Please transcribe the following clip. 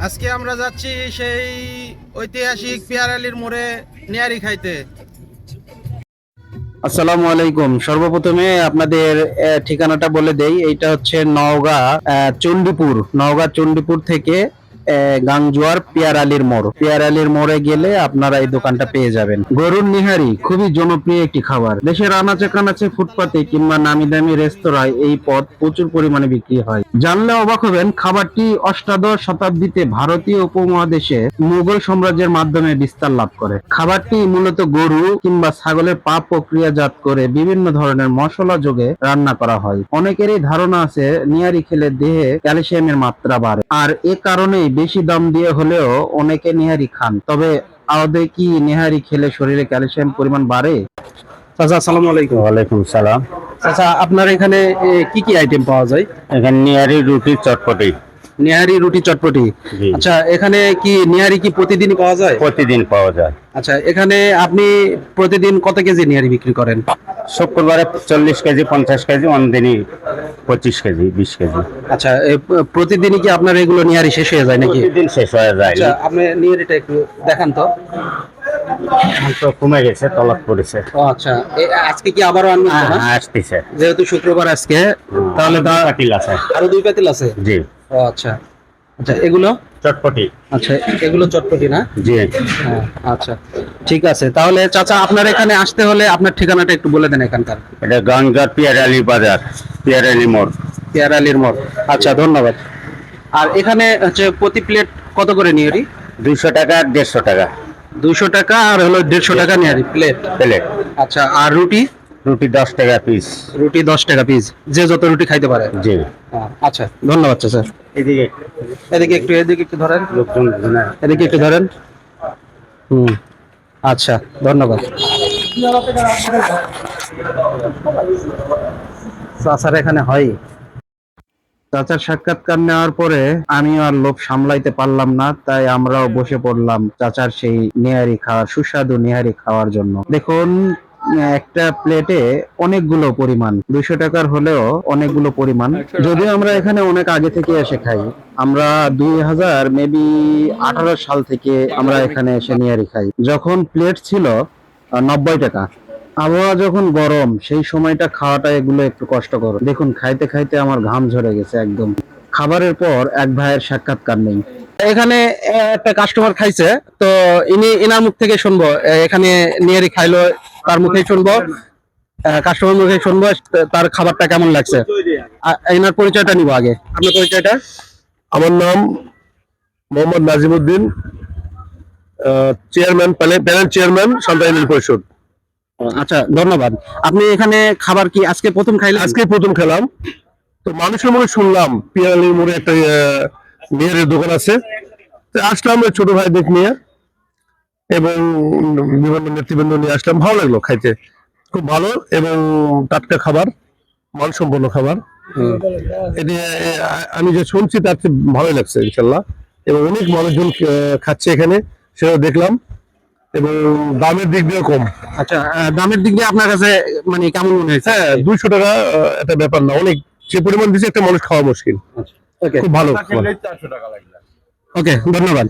আজকে আমরা যাচ্ছি সেই ঐতিহাসিক পিয়ারালির মোড়ে নিয়ারি খাইতে। আসসালামু আলাইকুম। সর্বপ্রথমে আপনাদের ঠিকানাটা বলে দেই। এইটা হচ্ছে নওগাঁ চণ্ডীপুর। নওগাঁ চণ্ডীপুর থেকে গাংজুয়ার পিয়ারালির মোড়। পিয়ারালির মোড়ে গেলে আপনারা এই দোকানটা পেয়ে যাবেন। গরুর নিহারি খুবই জনপ্রিয় একটি খাবার। দেশের আনাচে কানাচে ফুটপাতে কিংবা নামি দামি রেস্তোরাঁয় এই পদ প্রচুর পরিমাণে বিক্রি হয়। জানলে অবাক হবেন, খাবারটি অষ্টাদশ শতাব্দীতে ভারতীয় উপমহাদেশে মুঘল সাম্রাজ্যের মাধ্যমে বিস্তার লাভ করে। খাবারটি মূলত গরু কিংবা ছাগলের পা প্রক্রিয়াজাত করে বিভিন্ন ধরনের মশলা যোগে রান্না করা হয়। অনেকেরই ধারণা আছে নিহারি খেলে দেহে ক্যালসিয়ামের মাত্রা বাড়ে, আর এ কারণেই বেশি দাম দিয়ে হলেও অনেকে নিহারি খান। তবে আদৌ কি নিহারি খেলে শরীরে ক্যালসিয়াম পরিমাণ বাড়ে? চাচা আসসালামু আলাইকুম। ওয়ালাইকুম সালাম। চাচা, আপনার এখানে কি কি আইটেম পাওয়া যায়? এখানে নিয়ারি রুটি চটপটি। নিহারি রুটি চটপটি। জি। আচ্ছা, এখানে কি নিহারি কি প্রতিদিনই পাওয়া যায়? প্রতিদিন পাওয়া যায়। আচ্ছা, এখানে আপনি প্রতিদিন কত কেজি নিহারি বিক্রি করেন? শুক্রবারে 40 কেজি 50 কেজি, অন্যদিনই 25 কেজি 20 কেজি। আচ্ছা, প্রতিদিনই কি আপনার এগুলো নিহারি শেষ হয়ে যায় নাকি? প্রতিদিন শেষ হয়ে যায়। আচ্ছা, আপনি নিহারিটা একটু দেখান তো। তো কমে গেছে, তলাত পড়েছে। ও আচ্ছা, আজকে কি আবারও আনবেন তো না? আসতেছে। যেহেতু শুক্রবার আজকে, তাহলে পাতিল আছে। আরো 2 পাতিল আছে। জি। ও আচ্ছা। আচ্ছা, এগুলো? চটপটি। আচ্ছা, এগুলো চটপটি না? জি। হ্যাঁ, আচ্ছা, ঠিক আছে। তাহলে চাচা, আপনার এখানে আসতে হলে আপনার ঠিকানাটা একটু বলে দেন এখানকার। এটা গাংজার পিয়ারালি বাজার, পিয়ারালি মোড়। পেয়ারালির মোড়। আচ্ছা, ধন্যবাদ। আর এখানে হচ্ছে প্রতি প্লেট কত করে নিহারি? 200 টাকা আর 150 টাকা 200 টাকা আর হলো 150 টাকা নিহারি প্লেট। প্লেট। আচ্ছা, আর রুটি? রুটি 10 টাকা পিস। রুটি 10 টাকা পিস, যে যত রুটি খাইতে পারে। জি। আচ্ছা, ধন্যবাদ স্যার। এদিকে এদিকে একটু ধরেন। লোকজন এদিকে একটু ধরেন। আচ্ছা, ধন্যবাদ। চাচার এখানে হয়। চাচার সাক্ষাৎকার নেওয়ার পরে আমি আর লোভ সামলাইতে পারলাম না, তাই আমরাও বসে পড়লাম চাচার সেই নিহারি খাওয়ার, সুস্বাদু নিহারি খাওয়ার জন্য। দেখুন, একটা প্লেটে অনেকগুলো পরিমাণ, 200 টাকার হলেও অনেকগুলো পরিমাণ। যদিও আমরা এখানে অনেক আগে থেকে এসে খাই, আমরা 2018 সাল থেকে আমরা এখানে এসে নিহারি খাই, যখন প্লেট ছিল 90 টাকা। আবহাওয়া যখন গরম, সেই সময়টা খাওয়াটা এগুলো একটু কষ্টকর। দেখুন, খাইতে খাইতে আমার ঘাম ঝরে গেছে একদম। খাবারের পর এক ভাইয়ের সাক্ষাৎকার নেই। এখানে একটা কাস্টমার খাইছে, তো ইনার মুখ থেকে শুনবো। এখানে নিয়ারি খাইলো, তার মুখেই শুনবো, কাস্টমার মুখে শুনবো তার খাবারটা কেমন লাগছে। এনার পরিচয়টা নিব আগে। আপনার পরিচয়টা? আমার নাম Mohammad Nazimuddin, chairman, panel chairman সন্তান ইউনিয়ন পরিষদ। আচ্ছা, ধন্যবাদ। আপনি এখানে খাবার কি আজকে প্রথম খাইলেন? আজকে প্রথম খেলাম। তো মানুষের মনে শুনলাম পিয়ারালির মোড়ে একটা মেয়ের দোকান আছে, তো আসলাম ওই ছোট ভাইদের নিয়ে এবং বিভিন্ন নেতৃবৃন্দ নিয়ে আসলাম। ভালো লাগলো খাইতে, খুব ভালো এবং টাটকা খাবার, মানসম্পন্ন খাবার। এটা আমি যে শুনছি তার চেয়ে ভালোই লাগছে ইনশাল্লাহ, এবং অনেক মানুষজন খাচ্ছে এখানে, সেটা দেখলাম, এবং দামের দিক দিয়ে কম। আচ্ছা, দামের দিক দিয়ে আপনার কাছে মানে কেমন মনে হয়েছে? হ্যাঁ, 200 টাকা একটা ব্যাপার না, অনেক যে পরিমাণ দিচ্ছে একটা মানুষ খাওয়া মুশকিল। ওকে, খুব ভালো। ওকে, ধন্যবাদ।